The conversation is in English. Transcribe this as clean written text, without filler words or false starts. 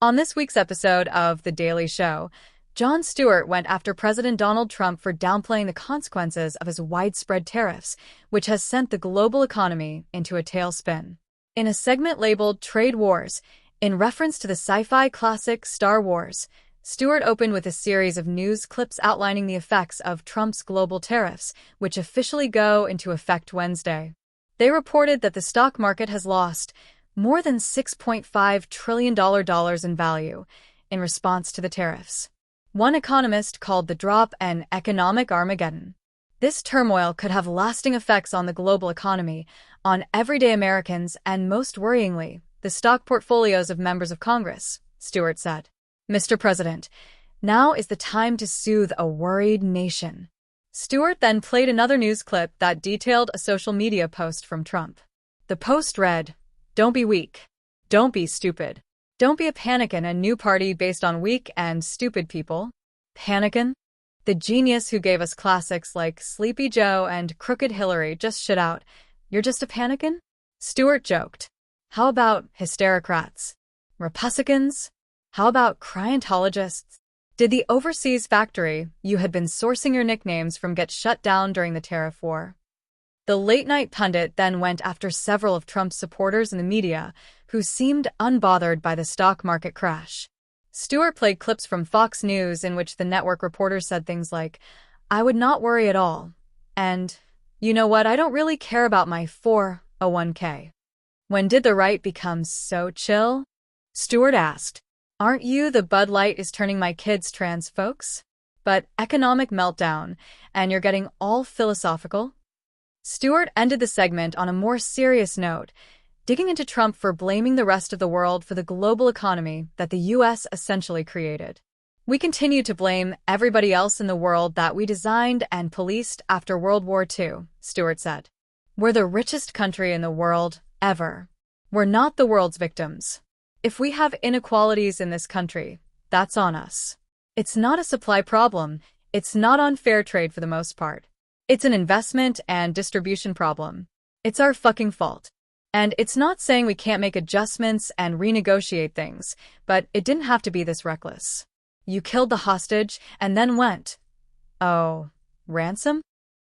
On this week's episode of The Daily Show, Jon Stewart went after President Donald Trump for downplaying the consequences of his widespread tariffs, which has sent the global economy into a tailspin. In a segment labeled Trade Wars, in reference to the sci-fi classic Star Wars, Stewart opened with a series of news clips outlining the effects of Trump's global tariffs, which officially go into effect Wednesday. They reported that the stock market has lost more than $6.5 trillion in value in response to the tariffs. One economist called the drop an economic Armageddon. This turmoil could have lasting effects on the global economy, on everyday Americans, and most worryingly, the stock portfolios of members of Congress, Stewart said. Mr. President, now is the time to soothe a worried nation. Stewart then played another news clip that detailed a social media post from Trump. The post read, "Don't be weak. Don't be stupid. Don't be a panikin, a new party based on weak and stupid people. Panikin? The genius who gave us classics like Sleepy Joe and Crooked Hillary just shit out. You're just a panikin?" Stewart joked. How about hysterocrats? Repusicans? How about cryantologists? Did the overseas factory you had been sourcing your nicknames from get shut down during the tariff war? The late-night pundit then went after several of Trump's supporters in the media who seemed unbothered by the stock market crash. Stewart played clips from Fox News in which the network reporters said things like, "I would not worry at all," and, "You know what, I don't really care about my 401k. When did the right become so chill?" Stewart asked, "Aren't you the Bud Light is turning my kids trans folks? But economic meltdown, and you're getting all philosophical?" Stewart ended the segment on a more serious note, digging into Trump for blaming the rest of the world for the global economy that the U.S. essentially created. "We continue to blame everybody else in the world that we designed and policed after World War II, Stewart said. "We're the richest country in the world, ever. We're not the world's victims. If we have inequalities in this country, that's on us. It's not a supply problem. It's not on fair trade for the most part. It's an investment and distribution problem. It's our fucking fault. And it's not saying we can't make adjustments and renegotiate things, but it didn't have to be this reckless. You killed the hostage and then went, oh, ransom?